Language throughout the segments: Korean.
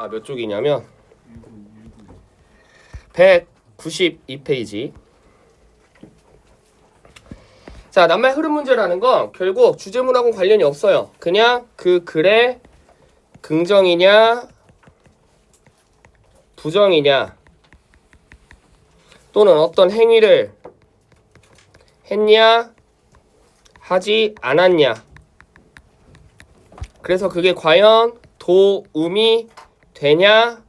몇 쪽이냐면 192페이지. 자, 낱말 흐름 문제라는 건 결국 주제문하고는 관련이 없어요. 그냥 그 글의 긍정이냐 부정이냐 또는 어떤 행위를 했냐 하지 않았냐, 그래서 그게 과연 도움이 되냐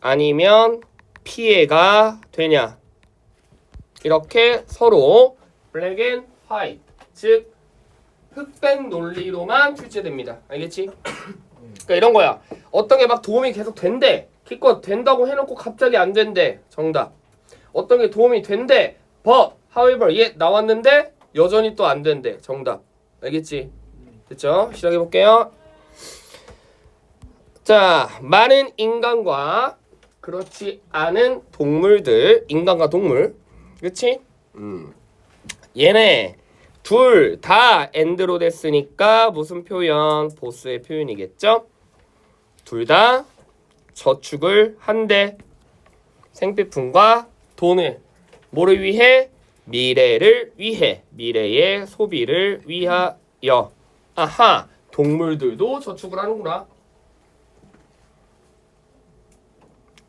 아니면 피해가 되냐, 이렇게 서로 블랙 앤 화이트, 즉 흑백 논리로만 출제됩니다. 알겠지? 그러니까 이런 거야. 어떤 게 막 도움이 계속 된대, 기껏 된다고 해놓고 갑자기 안 된대. 정답. 어떤 게 도움이 된대, but however 얘 나왔는데 여전히 또 안 된대. 정답. 알겠지? 됐죠? 시작해 볼게요. 자, 많은 인간과 그렇지 않은 동물들, 인간과 동물, 그치? 얘네 둘 다 엔드로 됐으니까 무슨 표현? 보스의 표현이겠죠? 둘 다 저축을 한대. 생필품과 돈을 뭐를 위해? 미래를 위해, 미래의 소비를 위하여. 아하, 동물들도 저축을 하는구나.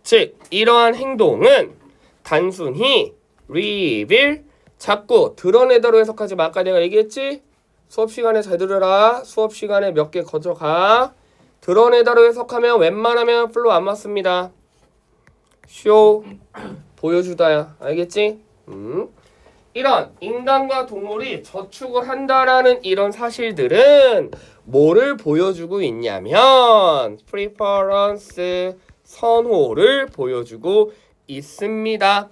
즉 이러한 행동은 단순히 reveal, 자꾸 드러내다로 해석하지 마. 아까 내가 얘기했지? 수업 시간에 잘 들으라. 수업 시간에 몇 개 가져가. 드러내다로 해석하면 웬만하면 플로우 안 맞습니다. show, 보여주다야. 알겠지? 이런 인간과 동물이 저축을 한다라는 이런 사실들은 뭐를 보여주고 있냐면 preference, 선호를 보여주고 있습니다.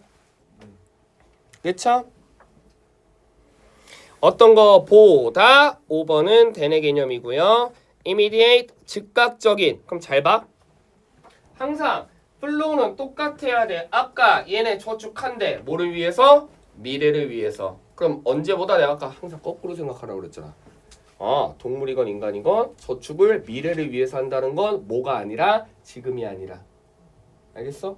그쵸? 어떤 거 보다 5번은 대내 개념이고요. immediate, 즉각적인. 그럼 잘 봐. 항상 플로우는 똑같아야 돼. 아까 얘네 저축한대. 뭐를 위해서? 미래를 위해서. 그럼 언제보다 내가 아까 항상 거꾸로 생각하라고 그랬잖아. 동물이건 인간이건 저축을 미래를 위해서 한다는 건 뭐가 아니라 지금이 아니라. 알겠어?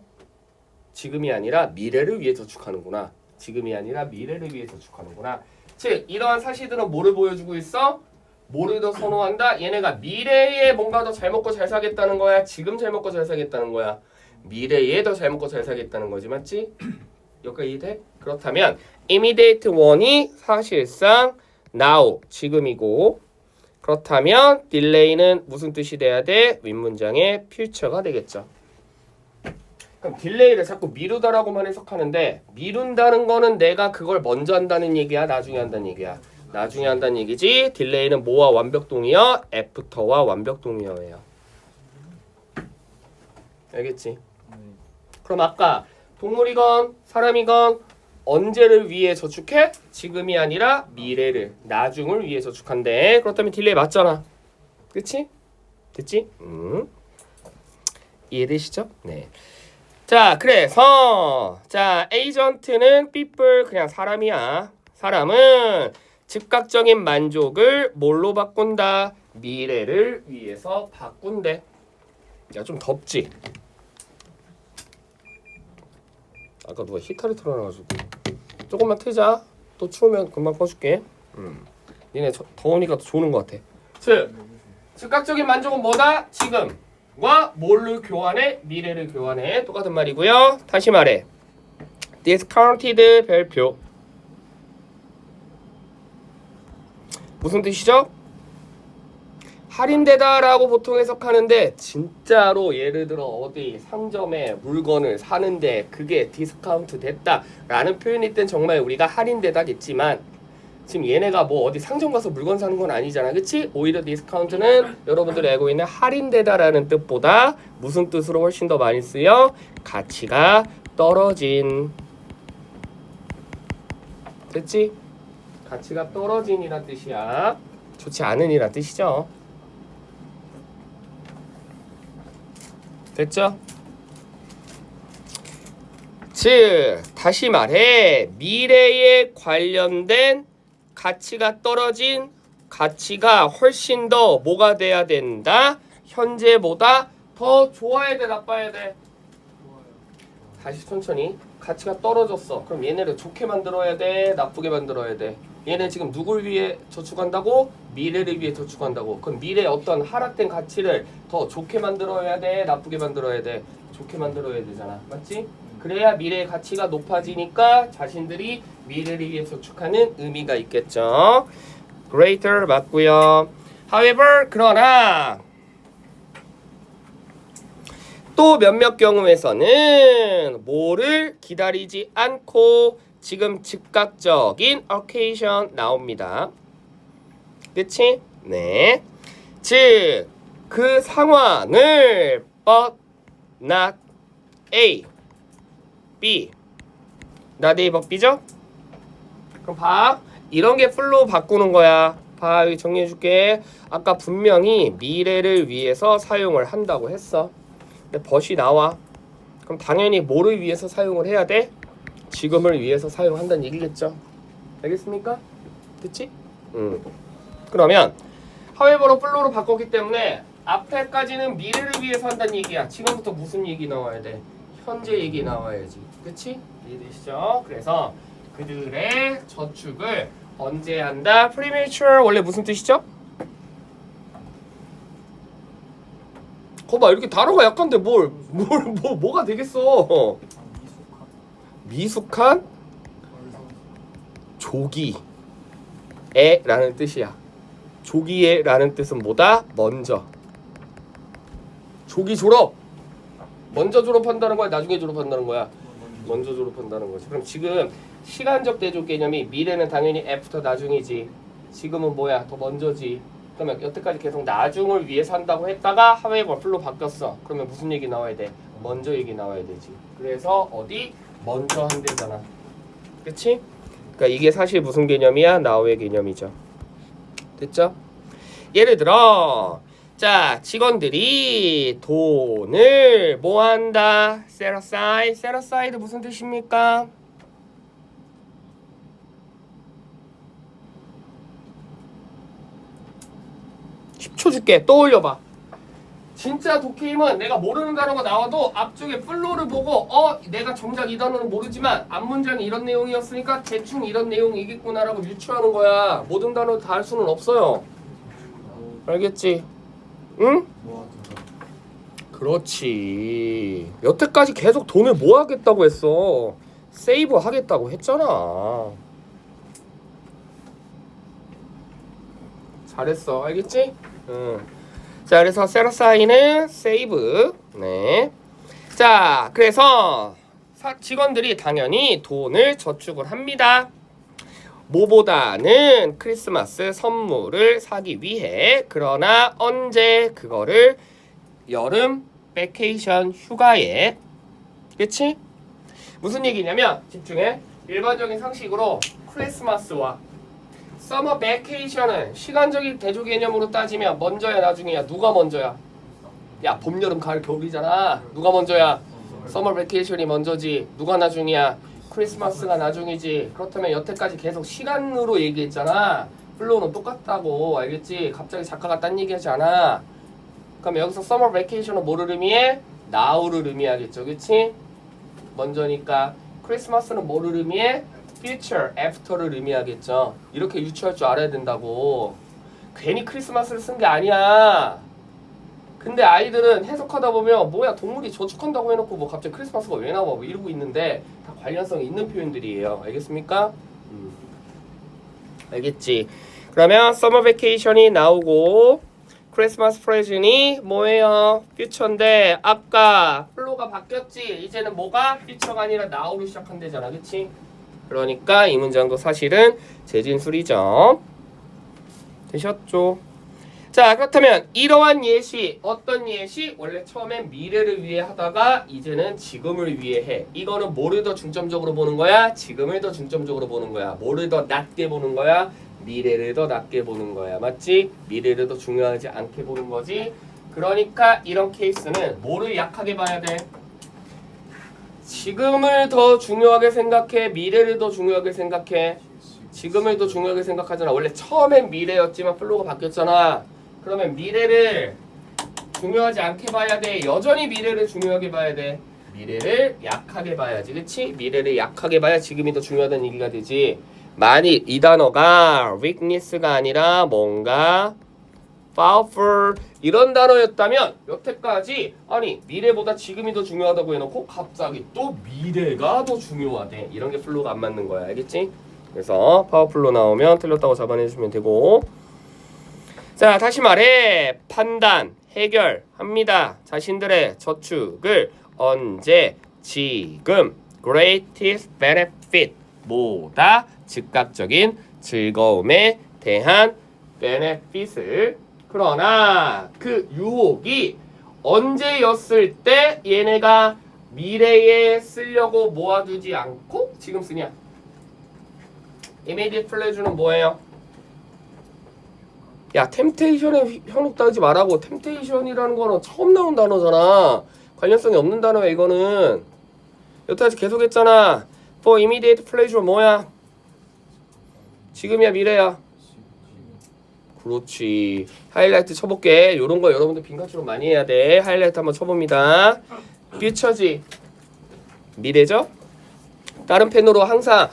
지금이 아니라 미래를 위해 저축하는구나. 지금이 아니라 미래를 위해 저축하는구나. 즉 이러한 사실들은 뭐를 보여주고 있어? 뭐를 더 선호한다? 얘네가 미래에 뭔가 더 잘 먹고 잘 살겠다는 거야? 지금 잘 먹고 잘 살겠다는 거야? 미래에 더 잘 먹고 잘 살겠다는 거지, 맞지? 여기까지 이해돼? 그렇다면 immediate one이 사실상 now, 지금이고, 그렇다면 delay는 무슨 뜻이 돼야 돼? 윗문장의 future가 되겠죠. 그럼 딜레이를 자꾸 미루다라고만 해석하는데, 미룬다는 거는 내가 그걸 먼저 한다는 얘기야, 나중에 한다는 얘기야? 나중에 한다는 얘기지. 딜레이는 뭐와 완벽동의어? 애프터와 완벽동의어예요. 알겠지? 그럼 아까 동물이건 사람이건 언제를 위해 저축해? 지금이 아니라 미래를, 나중을 위해 저축한대. 그렇다면 딜레이 맞잖아. 그치? 됐지? 이해되시죠? 네. 자, 그래서 자, 에이전트는 people, 그냥 사람이야. 사람은 즉각적인 만족을 뭘로 바꾼다? 미래를 위해서 바꾼대. 야, 좀 덥지? 아까 누가 히터를 틀어놔가지고. 조금만 트자. 또 추우면 금방 꺼줄게. 니네 더우니까 더 좋은 것 같아. 즉, 즉각적인 만족은 뭐다? 지금과 뭘로 교환해? 미래를 교환해. 똑같은 말이고요. 다시 말해. discounted 별표. 무슨 뜻이죠? 할인되다라고 보통 해석하는데, 진짜로 예를 들어 어디 상점에 물건을 사는데 그게 디스카운트 됐다라는 표현일 땐 정말 우리가 할인되다겠지만, 지금 얘네가 뭐 어디 상점 가서 물건 사는 건 아니잖아, 그치? 오히려 디스카운트는 여러분들이 알고 있는 할인되다라는 뜻보다 무슨 뜻으로 훨씬 더 많이 쓰여? 가치가 떨어진. 됐지? 가치가 떨어진이란 뜻이야. 좋지 않은이란 뜻이죠. 됐죠? 즉, 다시 말해, 미래에 관련된 가치가 떨어진 가치가 훨씬 더 뭐가 돼야 된다? 현재보다 더 좋아야 돼, 나빠야 돼? 다시 천천히. 가치가 떨어졌어. 그럼 얘네를 좋게 만들어야 돼, 나쁘게 만들어야 돼? 얘네 지금 누굴 위해 저축한다고? 미래를 위해 저축한다고. 그럼 미래의 어떤 하락된 가치를 더 좋게 만들어야 돼, 나쁘게 만들어야 돼? 좋게 만들어야 되잖아. 맞지? 그래야 미래의 가치가 높아지니까 자신들이 미래를 위해 저축하는 의미가 있겠죠. greater 맞고요. however 그러나 또 몇몇 경우에서는 뭐를 기다리지 않고 지금 즉각적인 occasion 나옵니다. 그치? 네. 즉, 그 상황을 but not A, B, not A but B죠? 그럼 봐. 이런 게 플로우 바꾸는 거야. 봐, 여기 정리해줄게. 아까 분명히 미래를 위해서 사용을 한다고 했어. 근데 벗이 나와. 그럼 당연히 뭐를 위해서 사용을 해야 돼? 지금을 위해서 사용한다는 얘기겠죠. 알겠습니까? 됐지? 그러면 however로 플로우로 바꿨기 때문에 앞에까지는 미래를 위해서 한다는 얘기야. 지금부터 무슨 얘기 나와야 돼? 현재 얘기 나와야지. 그치? 이해되시죠? 그래서 그들의 저축을 언제 한다? premature 원래 무슨 뜻이죠? 거봐 이렇게 단어가 약한데 뭐가 되겠어? 미숙한 조기에라는 뜻이야. 조기에라는 뜻은 뭐다? 먼저. 조기 졸업. 먼저 졸업한다는 거야? 나중에 졸업한다는 거야? 먼저 졸업한다는 거지. 그럼 지금 시간적 대조 개념이 미래는 당연히 애프터 나중이지. 지금은 뭐야? 더 먼저지. 그러면 여태까지 계속 나중을 위해서 한다고 했다가 however 풀로 바뀌었어. 그러면 무슨 얘기 나와야 돼? 먼저 얘기 나와야 되지. 그래서 어디? 먼저 한대잖아. 그치? 그러니까 이게 사실 무슨 개념이야? now의 개념이죠. 됐죠? 예를 들어 자 직원들이 돈을 뭐 한다? set aside. set aside 무슨 뜻입니까? 10초 줄게. 떠올려봐. 진짜 독해임은 내가 모르는 단어가 나와도 앞쪽에 플로우를 보고 내가 정작 이 단어는 모르지만 앞문장이 이런 내용이었으니까 대충 이런 내용이겠구나라고 유추하는 거야. 모든 단어를 다 할 수는 없어요. 알겠지? 응? 그렇지. 여태까지 계속 돈을 뭐 하겠다고 했어? 세이브 하겠다고 했잖아. 잘했어. 알겠지? 응. 자, 그래서 set aside는 save. 네. 자, 그래서 직원들이 당연히 돈을 저축을 합니다. 뭐보다는 크리스마스 선물을 사기 위해. 그러나 언제? 그거를 여름 베케이션 휴가에. 그치? 무슨 얘기냐면 집중해. 일반적인 상식으로 크리스마스와 서머 베케이션은 시간적인 대조 개념으로 따지면 먼저야 나중이야? 누가 먼저야? 야 봄, 여름, 가을, 겨울이잖아. 누가 먼저야? 서머 베케이션이 먼저지. 누가 나중이야? 크리스마스가 나중이지. 그렇다면 여태까지 계속 시간으로 얘기했잖아. 플로우는 똑같다고. 알겠지? 갑자기 작가가 딴 얘기하지 않아. 그럼 여기서 서머 베케이션은 뭐를 의미해? now를 의미하겠죠. 그치? 먼저니까. 크리스마스는 뭐를 의미해? future, after를 의미하겠죠. 이렇게 유추할 줄 알아야 된다고. 괜히 크리스마스를 쓴 게 아니야. 근데 아이들은 해석하다 보면 뭐야 동물이 저축한다고 해놓고 뭐 갑자기 크리스마스가 왜 나와 뭐 이러고 있는데 다 관련성이 있는 표현들이에요. 알겠습니까? 알겠지? 그러면 서머 베케이션이 나오고 크리스마스 프레젠이 뭐예요? 퓨처인데 아까 플로가 바뀌었지? 이제는 뭐가? 퓨처가 아니라 now로 시작한대잖아. 그치? 그러니까 이 문장도 사실은 재진술이죠. 되셨죠? 자, 그렇다면 이러한 예시, 어떤 예시? 원래 처음엔 미래를 위해 하다가 이제는 지금을 위해 해. 이거는 뭐를 더 중점적으로 보는 거야? 지금을 더 중점적으로 보는 거야. 뭐를 더 낮게 보는 거야? 미래를 더 낮게 보는 거야. 맞지? 미래를 더 중요하지 않게 보는 거지. 그러니까 이런 케이스는 뭐를 약하게 봐야 돼? 지금을 더 중요하게 생각해? 미래를 더 중요하게 생각해? 지금을 더 중요하게 생각하잖아. 원래 처음엔 미래였지만 플로우가 바뀌었잖아. 그러면 미래를 중요하지 않게 봐야 돼. 여전히 미래를 중요하게 봐야 돼. 미래를 약하게 봐야지. 그치? 미래를 약하게 봐야 지금이 더 중요하다는 얘기가 되지. 만일 이 단어가 weakness가 아니라 뭔가 powerful 이런 단어였다면 여태까지 아니 미래보다 지금이 더 중요하다고 해놓고 갑자기 또 미래가 더 중요하대. 이런 게 플로우가 안 맞는 거야. 알겠지? 그래서 파워풀로 나오면 틀렸다고 잡아내주시면 되고, 자 다시 말해 판단, 해결합니다. 자신들의 저축을 언제? 지금. greatest benefit 보다 즉각적인 즐거움에 대한 benefit을. 그러나 그 유혹이 언제였을 때 얘네가 미래에 쓰려고 모아두지 않고 지금 쓰냐? immediate pleasure는 뭐예요? 야, 템테이션에 현혹 따지 말라고. 템테이션이라는 거는 처음 나온 단어잖아. 관련성이 없는 단어야 이거는. 여태까지 계속 했잖아. for immediate pleasure 뭐야? 지금이야 미래야? 그렇지. 하이라이트 쳐볼게. 요런 거 여러분들 빈칸처럼 많이 해야 돼. 하이라이트 한번 쳐봅니다. 퓨처지. 미래죠? 다른 펜으로 항상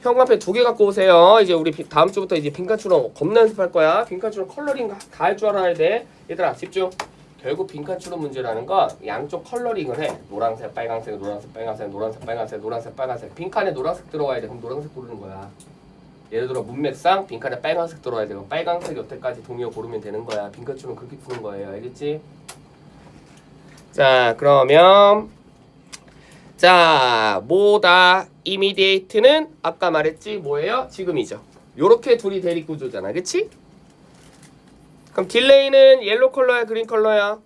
형광펜 2개 갖고 오세요. 이제 우리 다음 주부터 이제 빈칸추론 겁나 연습할 거야. 빈칸추론 컬러링 다 할 줄 알아야 돼. 얘들아 집중. 결국 빈칸추론 문제라는 건 양쪽 컬러링을 해. 노란색, 빨간색, 노란색, 빨간색, 노란색, 빨간색, 노란색, 빨간색. 빈칸에 노란색 들어와야 돼. 그럼 노란색 고르는 거야. 예를 들어 문맥상 빈칸에 빨간색 들어와야 되고 빨간색 여태까지 동의어 고르면 되는 거야. 빈칸추론 그렇게 푸는 거예요. 알겠지? 자 그러면 자 뭐다 immediate는 아까 말했지 뭐예요? 지금이죠. 요렇게 둘이 대립 구조잖아. 그치? 그럼 딜레이는 옐로 컬러야 그린 컬러야?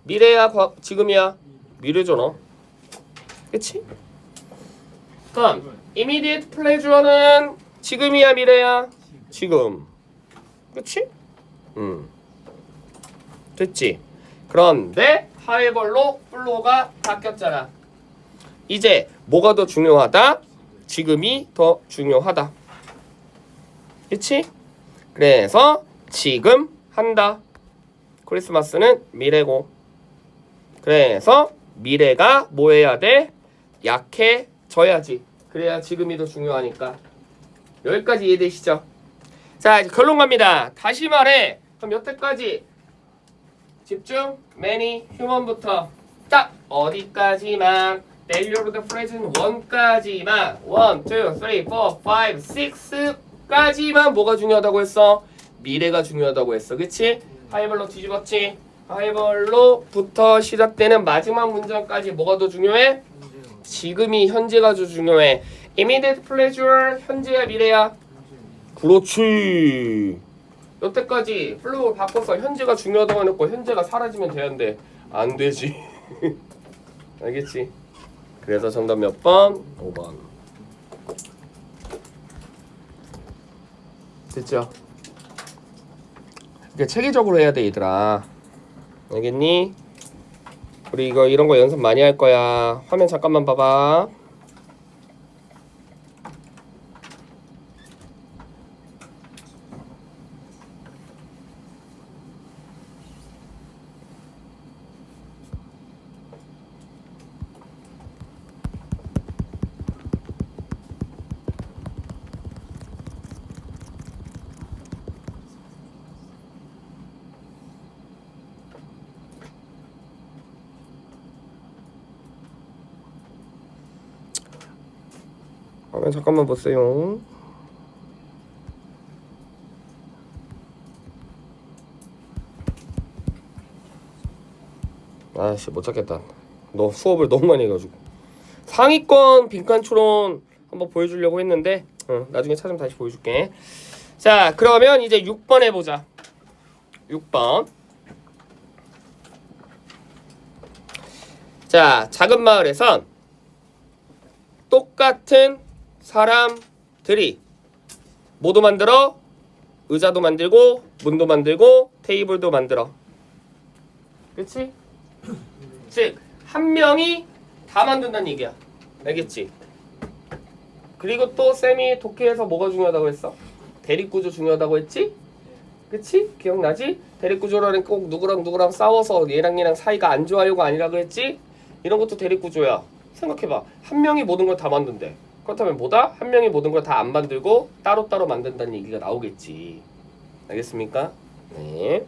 미래야 지금이야? 미래잖아. 그치? 그럼 immediate pleasure는 지금이야 미래야? 지금. 그치? 됐지? 그런데 하이벌로 플로우가 바뀌었잖아. 이제 뭐가 더 중요하다? 지금이 더 중요하다. 그치? 그래서 지금 한다. 크리스마스는 미래고. 그래서 미래가 뭐 해야 돼? 약해져야지. 그래야 지금이 더 중요하니까. 여기까지 이해되시죠? 자 이제 결론 갑니다. 다시 말해. 그럼 여태까지 집중. many, human부터 딱 어디까지만 value of the present 1까지만 1, 2, 3, 4, 5, 6까지만 뭐가 중요하다고 했어? 미래가 중요하다고 했어. 그치? 하이벌로 뒤집었지? 하이벌로부터 시작되는 마지막 문장까지 뭐가 더 중요해? 지금이 현재가 더 중요해. immediate pleasure 현재야 미래야? 그렇지. 여태까지 플로우를 바꿔서 현재가 중요하다고 해놓고 현재가 사라지면 되는데 안 되지. 알겠지? 그래서 정답 몇 번? 5번. 됐죠? 이게 체계적으로 해야 돼 얘들아. 알겠니? 우리 이런 거 연습 많이 할 거야. 화면 잠깐만 봐봐. 화면 잠깐만 보세요. 아씨 못 찾겠다. 너 수업을 너무 많이 해가지고. 상위권 빈칸 추론 한번 보여주려고 했는데 나중에 찾으면 다시 보여줄게. 자 그러면 이제 6번 해보자. 6번. 자 작은 마을에선 똑같은 사람들이 뭐도 만들어? 의자도 만들고 문도 만들고 테이블도 만들어. 그치? 즉 한 명이 다 만든다는 얘기야. 알겠지? 그리고 또 쌤이 독해에서 뭐가 중요하다고 했어? 대립구조 중요하다고 했지? 그치? 기억나지? 대립구조라는 꼭 누구랑 싸워서 얘랑 사이가 안 좋아요가 아니라 그랬지? 이런 것도 대립구조야. 생각해봐. 한 명이 모든 걸 다 만든대. 그렇다면 뭐다? 한 명이 모든 걸 다 안 만들고 따로따로 만든다는 얘기가 나오겠지. 알겠습니까? 네.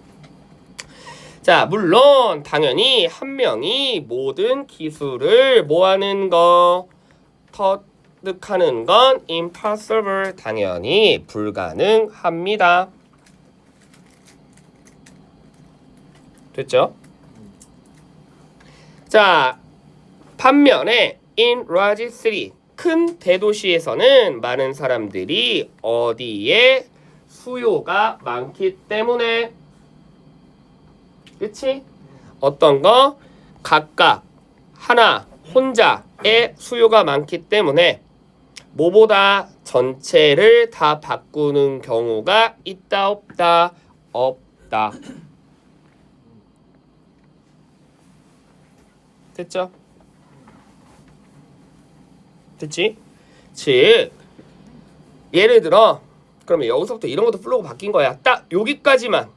자, 물론 당연히 한 명이 모든 기술을 뭐하는 거 터득하는 건 impossible, 당연히 불가능합니다. 됐죠? 자, 반면에 in large city, 큰 대도시에서는 많은 사람들이 어디에 수요가 많기 때문에, 그치? 어떤 거? 각각 하나 혼자의 수요가 많기 때문에 뭐보다 전체를 다 바꾸는 경우가 있다 없다? 없다. 됐죠? 됐지? 즉 예를 들어 그러면 여기서부터 이런 것도 플로우가 바뀐 거야. 딱 여기까지만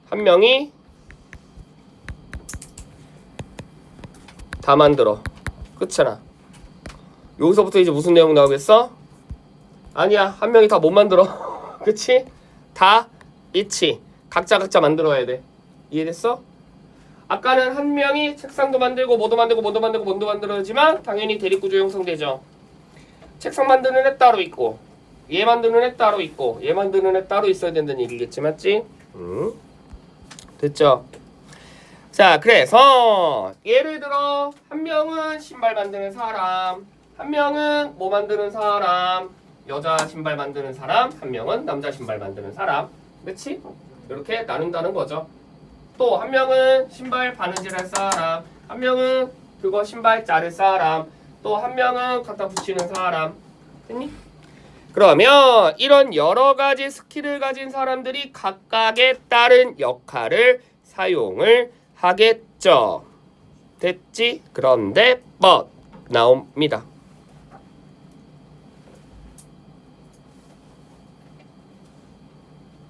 한 명이 다 만들어. 그렇잖아. 여기서부터 이제 무슨 내용 나오겠어? 아니야. 한 명이 다 못 만들어. 그치? 다 있지. 각자 만들어야 돼. 이해됐어? 아까는 한 명이 책상도 만들고 뭐도 만들어야지만 당연히 대립구조 형성되죠. 책상 만드는 애 따로 있고 얘 만드는 애 따로 있고 얘 만드는 애 따로 있어야 된다는 얘기겠지. 맞지? 됐죠? 자, 그래서 예를 들어 한 명은 신발 만드는 사람, 한 명은 뭐 만드는 사람, 여자 신발 만드는 사람, 한 명은 남자 신발 만드는 사람. 그렇지? 이렇게 나눈다는 거죠. 또 한 명은 신발 바느질 할 사람, 한 명은 그거 신발 자를 사람, 또 한 명은 갖다 붙이는 사람. 됐니? 그러면 이런 여러 가지 스킬을 가진 사람들이 각각의 다른 역할을 사용을 하겠죠. 됐지? 그런데 but 나옵니다.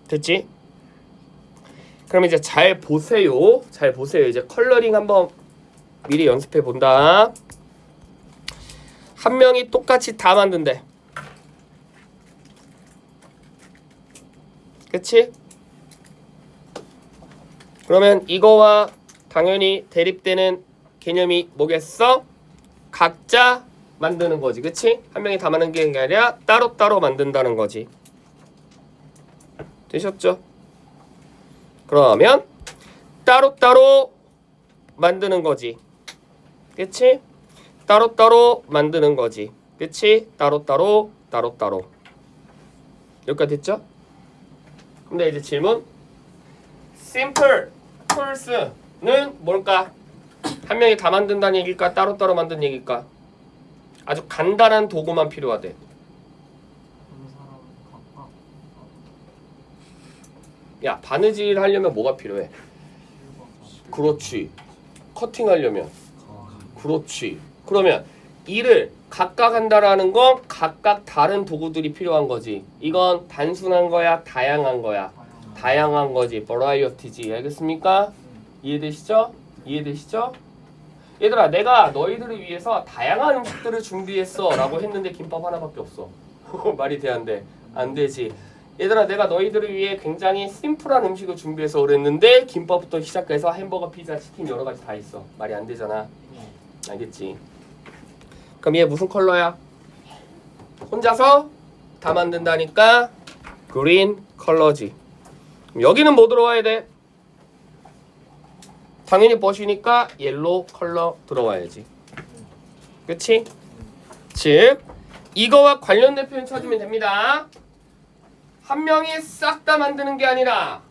됐지? 그럼 이제 잘 보세요. 잘 보세요. 이제 컬러링 한번 미리 연습해 본다. 한 명이 똑같이 다 만든대. 그치? 그러면 이거와 당연히 대립되는 개념이 뭐겠어? 각자 만드는 거지. 그치? 한 명이 다 만드는 게 아니라 따로따로 만든다는 거지. 되셨죠? 그러면 따로따로 만드는 거지. 그치? 따로따로 만드는 거지. 그치? 따로따로. 여기까지 됐죠? 근데 이제 질문. simple tools는 뭘까? 한 명이 다 만든다는 얘기일까? 따로따로 만든 얘기일까? 아주 간단한 도구만 필요하대. 야, 바느질 하려면 뭐가 필요해? 그렇지. 커팅 하려면. 그렇지. 그러면 일을 각각 한다라는 건 각각 다른 도구들이 필요한 거지. 이건 단순한 거야, 다양한 거야. 다양한 거지. 버라이어티지. 알겠습니까? 이해되시죠? 얘들아, 내가 너희들을 위해서 다양한 음식들을 준비했어 라고 했는데 김밥 하나밖에 없어. 말이 돼, 안 돼? 안 되지. 얘들아, 내가 너희들을 위해 굉장히 심플한 음식을 준비해서 그랬는데 김밥부터 시작해서 햄버거, 피자, 치킨 여러 가지 다 있어. 말이 안 되잖아. 알겠지? 그럼 얘 무슨 컬러야? 혼자서 다 만든다니까 그린 컬러지. 그럼 여기는 뭐 들어와야 돼? 당연히 벗이니까 옐로우 컬러 들어와야지. 그치? 즉 이거와 관련된 표현 찾으면 됩니다. 한 명이 싹 다 만드는 게 아니라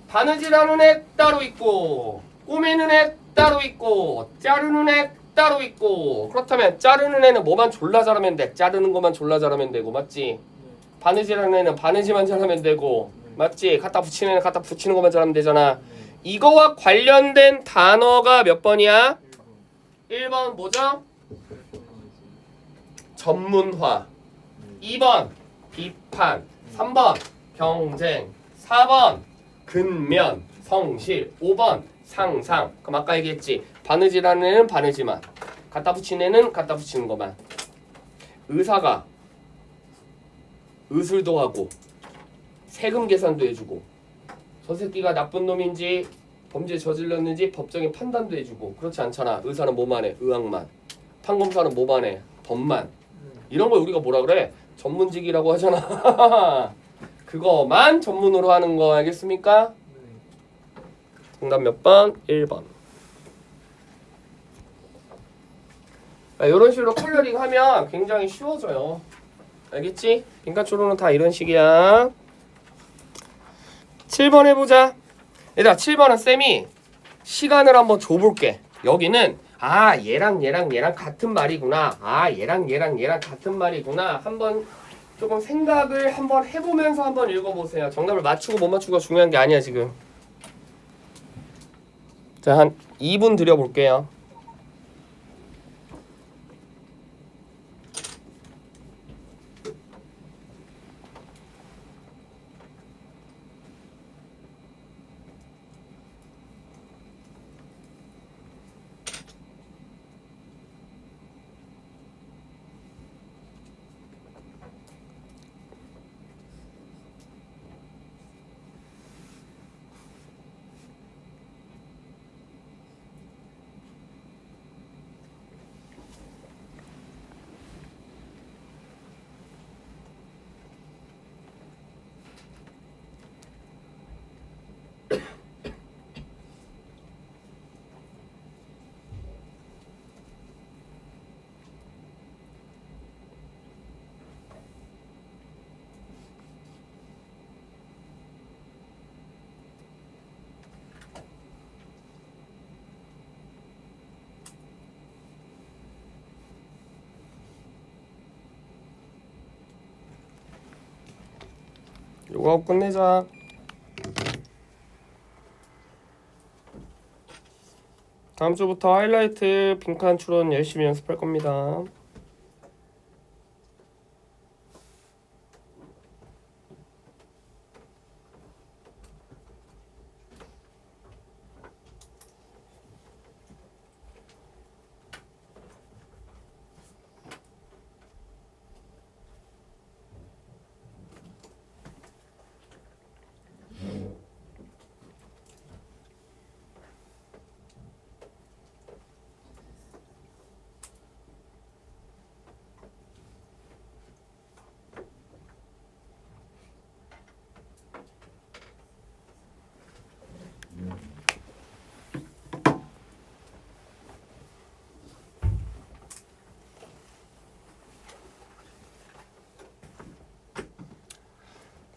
바느질하는 애 따로 있고 꼬매는 애 따로 있고 자르는 애 따로 있고. 그렇다면 자르는 애는 뭐만 졸라 잘하면 돼. 자르는 것만 졸라 잘하면 되고. 맞지? 바느질하는 애는 바느질만 잘하면 되고. 맞지? 갖다 붙이는 애는 갖다 붙이는 것만 잘하면 되잖아. 이거와 관련된 단어가 몇 번이야? 1번 뭐죠? 전문화. 2번 비판. 3번 경쟁. 4번 근면, 성실. 5번 상상. 그럼 아까 얘기했지. 바느질하는 애는 바느질만. 갖다 붙이는 애는 갖다 붙이는 것만. 의사가 의술도 하고 세금 계산도 해주고 저 새끼가 나쁜 놈인지 범죄 저질렀는지 법적인 판단도 해주고 그렇지 않잖아. 의사는 뭐만 해? 의학만. 판검사는 뭐만 해? 법만. 이런 걸 우리가 뭐라 그래? 전문직이라고 하잖아. 그거만 전문으로 하는 거 알겠습니까? 정답 몇 번? 1번. 이런 식으로 컬러링 하면 굉장히 쉬워져요. 알겠지? 빈칸초로는 다 이런 식이야. 7번 해보자. 얘들아 7번은 쌤이 시간을 한번 줘볼게. 여기는 얘랑 같은 말이구나. 얘랑 같은 말이구나. 한번 조금 생각을 한번 해보면서 한번 읽어보세요. 정답을 맞추고 못 맞추고가 중요한 게 아니야 지금. 자, 한 2분 드려볼게요. 요거 하고 끝내자. 다음 주부터 하이라이트 빈칸 추론 열심히 연습할 겁니다.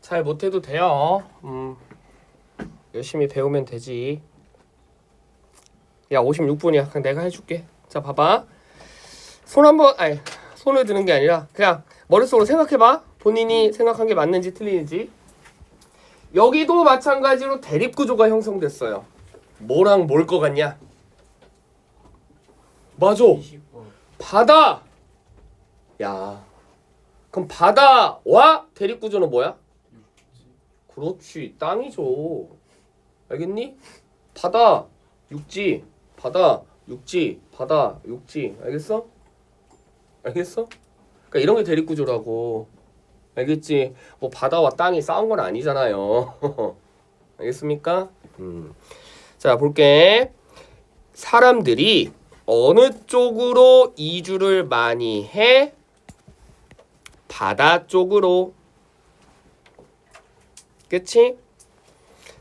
잘 못해도 돼요. 열심히 배우면 되지. 야 56분이야. 그냥 내가 해줄게. 자 봐봐. 손을 드는 게 아니라 그냥 머릿속으로 생각해봐. 본인이 생각한 게 맞는지 틀리는지. 여기도 마찬가지로 대립구조가 형성됐어요. 뭐랑 뭘 것 같냐? 맞아. 바다. 야 그럼 바다와 대립구조는 뭐야? 그렇지, 땅이죠. 알겠니? 바다, 육지, 바다, 육지, 바다, 육지. 알겠어? 알겠어? 그러니까 이런 게 대립구조라고. 알겠지? 뭐 바다와 땅이 싸운 건 아니잖아요. 알겠습니까? 자, 볼게. 사람들이 어느 쪽으로 이주를 많이 해? 바다 쪽으로. 그치?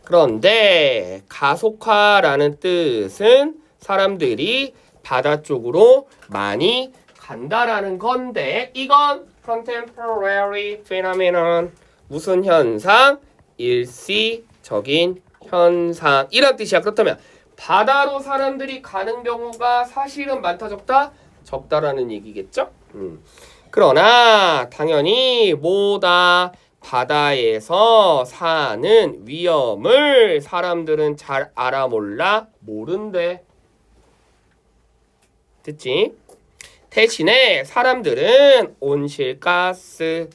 그런데 가속화라는 뜻은 사람들이 바다 쪽으로 많이 간다라는 건데 이건 contemporary phenomenon 무슨 현상? 일시적인 현상 이란 뜻이야. 그렇다면 바다로 사람들이 가는 경우가 사실은 많다 적다? 적다라는 얘기겠죠? 그러나 당연히 뭐다? 바다에서 사는 위험을 사람들은 잘 알아 몰라 모른대. 듣지? 대신에 사람들은 온실가스가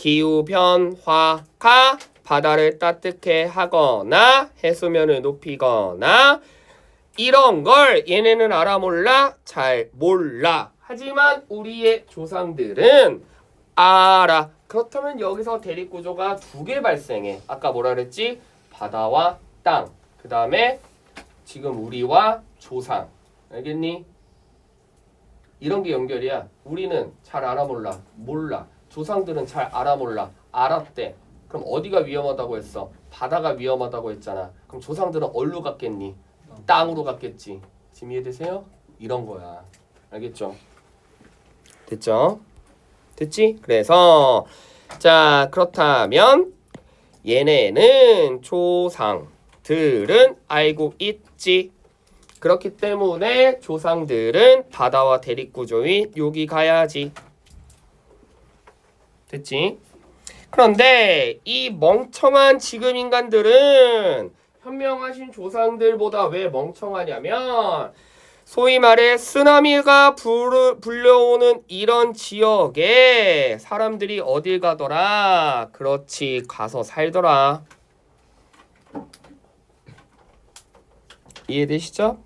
기후 변화가 바다를 따뜻해 하거나 해수면을 높이거나 이런 걸 얘네는 알아 몰라? 잘 몰라. 하지만 우리의 조상들은 알아. 그렇다면 여기서 대립구조가 두 개 발생해. 아까 뭐라 그랬지? 바다와 땅. 그 다음에 지금 우리와 조상. 알겠니? 이런 게 연결이야. 우리는 잘 알아 몰라. 몰라. 조상들은 잘 알아 몰라. 알았대. 그럼 어디가 위험하다고 했어? 바다가 위험하다고 했잖아. 그럼 조상들은 어디로 갔겠니? 땅으로 갔겠지. 지금 이해되세요? 이런 거야. 알겠죠? 됐죠? 됐지? 그래서 자 그렇다면 얘네는 조상들은 알고 있지. 그렇기 때문에 조상들은 바다와 대립구조인 여기 가야지. 됐지? 그런데 이 멍청한 지금 인간들은 현명하신 조상들보다 왜 멍청하냐면 소위 말해 쓰나미가 불려오는 이런 지역에 사람들이 어딜 가더라? 그렇지, 가서 살더라. 이해되시죠?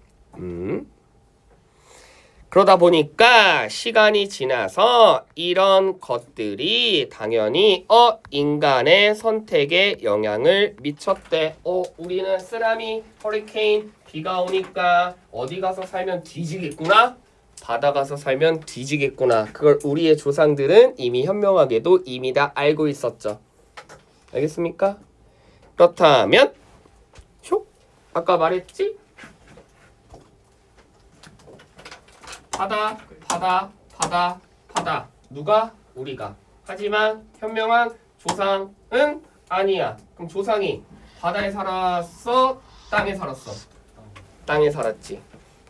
그러다 보니까 시간이 지나서 이런 것들이 당연히 인간의 선택에 영향을 미쳤대. 우리는 쓰나미, 허리케인, 비가 오니까 어디 가서 살면 뒤지겠구나? 바다 가서 살면 뒤지겠구나. 그걸 우리의 조상들은 이미 현명하게도 이미 다 알고 있었죠. 알겠습니까? 그렇다면 아까 말했지? 바다. 누가? 우리가. 하지만 현명한 조상은 아니야. 그럼 조상이 바다에 살았어? 땅에 살았어? 땅에 살았지.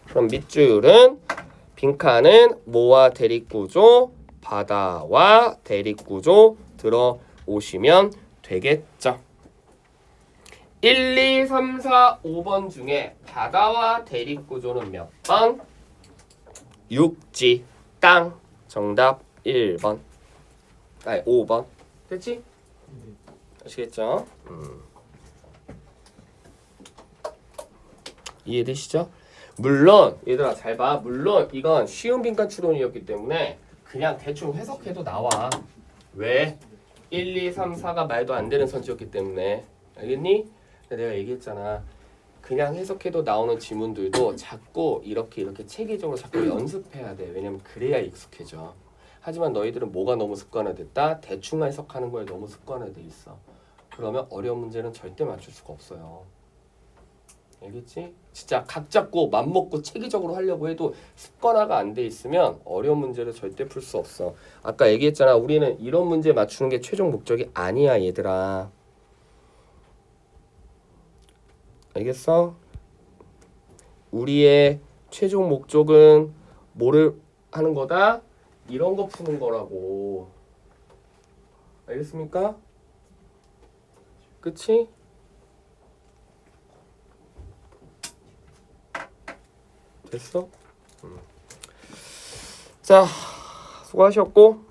그럼 밑줄은 빈칸은 뭐와 대립구조? 바다와 대립구조 들어오시면 되겠죠. 1, 2, 3, 4, 5번 중에 바다와 대립구조는 몇 번? 육지, 땅. 정답 1번. 아니 5번. 됐지? 아시겠죠? 이해되시죠? 물론 얘들아 잘 봐. 물론 이건 쉬운 빈칸 추론이었기 때문에 그냥 대충 해석해도 나와. 왜? 1, 2, 3, 4가 말도 안 되는 선지였기 때문에. 알겠니? 내가 얘기했잖아. 그냥 해석해도 나오는 지문들도 자꾸 이렇게 체계적으로 자꾸 연습해야 돼. 왜냐면 그래야 익숙해져. 하지만 너희들은 뭐가 너무 습관화됐다? 대충 해석하는 거에 너무 습관화돼 있어. 그러면 어려운 문제는 절대 맞출 수가 없어요. 알겠지? 진짜 각 잡고 맘먹고 체계적으로 하려고 해도 습관화가 안 돼 있으면 어려운 문제를 절대 풀 수 없어. 아까 얘기했잖아. 우리는 이런 문제 맞추는 게 최종 목적이 아니야, 얘들아. 알겠어? 우리의 최종 목적은 뭐를 하는 거다? 이런 거 푸는 거라고. 알겠습니까? 그치? 됐어? 자, 수고하셨고